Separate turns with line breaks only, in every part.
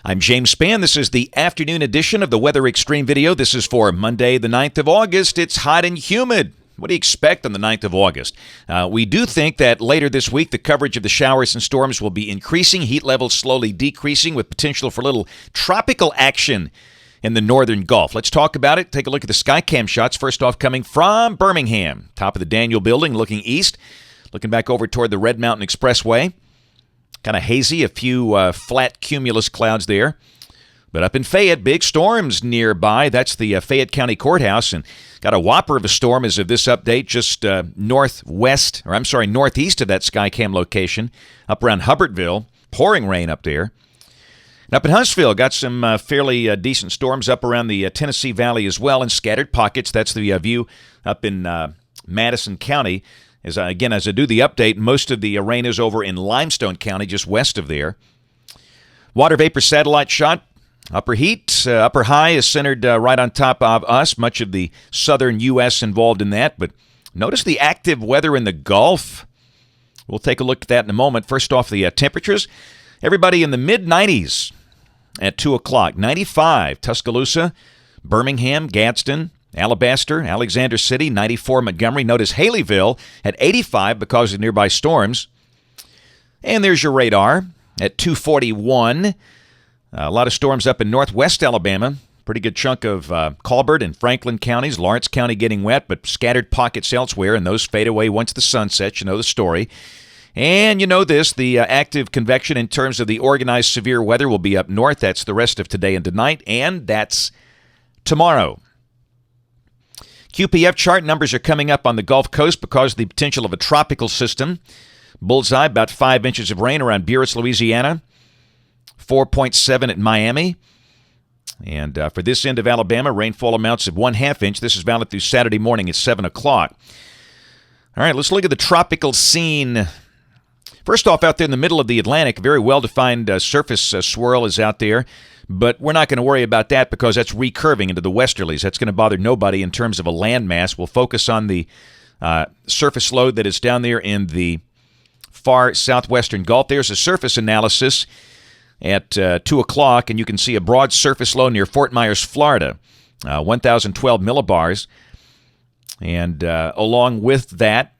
I'm James Spann. This is the afternoon edition of the Weather Xtreme video. This is for Monday, the 9th of August. It's hot and humid. What do you expect on the 9th of August? We do think that later this week, the coverage of the showers and storms will be increasing, heat levels slowly decreasing with potential for a little tropical action in the northern Gulf. Let's talk about it. Take a look at the Skycam shots. First off, coming from Birmingham, top of the Daniel Building, looking east, looking back over toward the Red Mountain Expressway. Kind of hazy, a few flat cumulus clouds there. But up in Fayette, big storms nearby. That's the Fayette County Courthouse, and got a whopper of a storm as of this update, just northeast of that Skycam location, up around Hubbardville. Pouring rain up there. And up in Huntsville, got some fairly decent storms up around the Tennessee Valley as well, in scattered pockets. That's the view up in Madison County. As I do the update, most of the rain is over in Limestone County, just west of there. Water vapor satellite shot. Upper high is centered right on top of us. Much of the southern U.S. involved in that. But notice the active weather in the Gulf. We'll take a look at that in a moment. First off, the temperatures. Everybody in the mid-90s at 2 o'clock. 95, Tuscaloosa, Birmingham, Gadsden, Alabaster, Alexander City, 94 Montgomery. Notice Haleyville at 85 because of nearby storms. And there's your radar at 241. A lot of storms up in northwest Alabama. Pretty good chunk of Colbert and Franklin counties. Lawrence County getting wet, but scattered pockets elsewhere, and those fade away once the sun sets. You know the story. And you know this, the active convection in terms of the organized severe weather will be up north. That's the rest of today and tonight, and that's tomorrow. QPF chart numbers are coming up on the Gulf Coast because of the potential of a tropical system. Bullseye, about 5 inches of rain around Buras, Louisiana. 4.7 at Miami. And for this end of Alabama, rainfall amounts of 1/2 inch. This is valid through Saturday morning at 7 o'clock. All right, let's look at the tropical scene. First off, out there in the middle of the Atlantic, a very well-defined surface swirl is out there. But we're not going to worry about that because that's recurving into the westerlies. That's going to bother nobody in terms of a landmass. We'll focus on the surface load that is down there in the far southwestern Gulf. There's a surface analysis at 2 o'clock, and you can see a broad surface low near Fort Myers, Florida, 1,012 millibars. And along with that,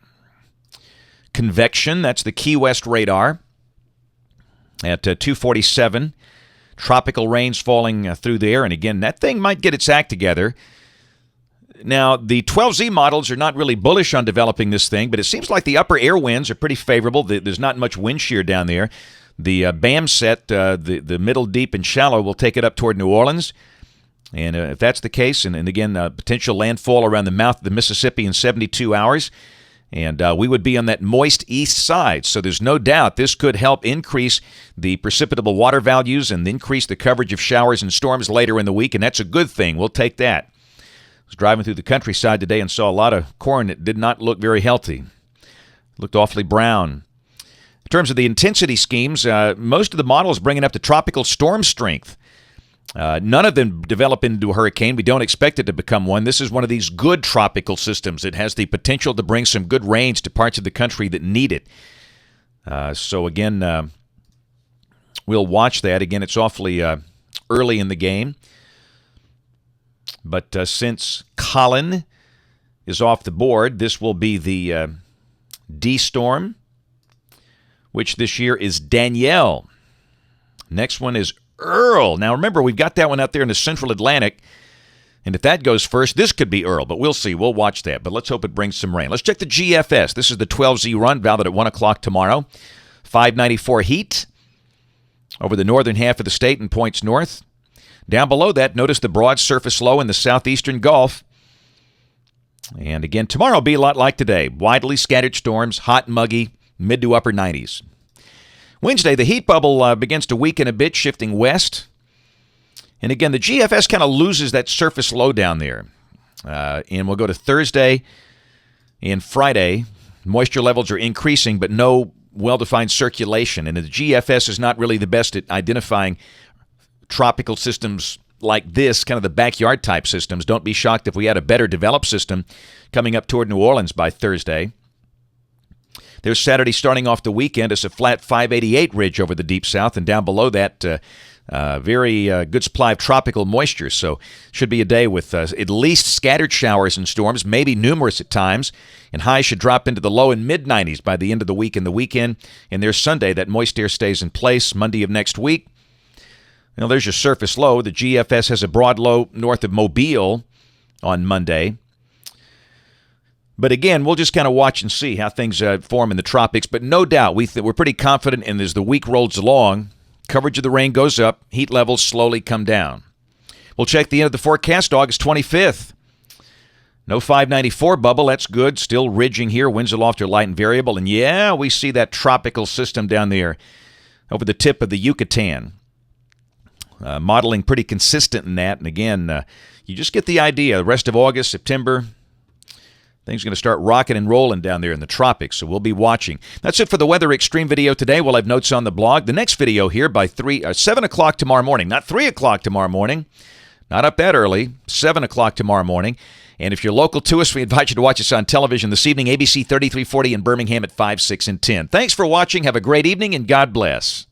convection, that's the Key West radar at 247. Tropical rains falling through there, and again, that thing might get its act together. Now, the 12Z models are not really bullish on developing this thing, but it seems like the upper air winds are pretty favorable. There's not much wind shear down there. The BAM set, the middle, deep, and shallow will take it up toward New Orleans. And if that's the case, and again, potential landfall around the mouth of the Mississippi in 72 hours, and we would be on that moist east side. So there's no doubt this could help increase the precipitable water values and increase the coverage of showers and storms later in the week, and that's a good thing. We'll take that. I was driving through the countryside today and saw a lot of corn that did not look very healthy. Looked awfully brown. In terms of the intensity schemes, most of the models bringing up to tropical storm strength. None of them develop into a hurricane. We don't expect it to become one. This is one of these good tropical systems. It has the potential to bring some good rains to parts of the country that need it. So again, we'll watch that. Again, it's awfully early in the game. But since Colin is off the board, this will be the D storm, which this year is Danielle. Next one is Earl. Now remember, we've got that one out there in the central Atlantic, and if that goes first, this could be Earl, but we'll see. We'll watch that, but let's hope it brings some rain. Let's check the GFS. This is the 12Z run, valid at 1 o'clock tomorrow. 594 heat over the northern half of the state and points north. Down below that, notice the broad surface low in the southeastern Gulf. And again, tomorrow will be a lot like today. Widely scattered storms, hot and muggy, mid to upper 90s. Wednesday, the heat bubble begins to weaken a bit, shifting west. And again, the GFS kind of loses that surface low down there. And we'll go to Thursday and Friday. Moisture levels are increasing, but no well-defined circulation. And the GFS is not really the best at identifying tropical systems like this, kind of the backyard type systems. Don't be shocked if we had a better developed system coming up toward New Orleans by Thursday. There's Saturday starting off the weekend as a flat 588 ridge over the deep south, and down below that, Very good supply of tropical moisture, so should be a day with at least scattered showers and storms, maybe numerous at times, and highs should drop into the low and mid-90s by the end of the week and the weekend. And there's Sunday. That moist air stays in place. Monday of next week, there's your surface low. The GFS has a broad low north of Mobile on Monday. But again, we'll just kind of watch and see how things form in the tropics. But no doubt, we're pretty confident, and as the week rolls along, coverage of the rain goes up, heat levels slowly come down. We'll check the end of the forecast, August 25th. No 594 bubble, that's good. Still ridging here, winds aloft are light and variable. And yeah, we see that tropical system down there over the tip of the Yucatan. Modeling pretty consistent in that. And again, you just get the idea. The rest of August, September, things are going to start rocking and rolling down there in the tropics, so we'll be watching. That's it for the Weather Extreme video today. We'll have notes on the blog. The next video here by 7 o'clock tomorrow morning, not 3 o'clock tomorrow morning, not up that early, 7 o'clock tomorrow morning. And if you're local to us, we invite you to watch us on television this evening, ABC 3340 in Birmingham at 5, 6, and 10. Thanks for watching. Have a great evening, and God bless.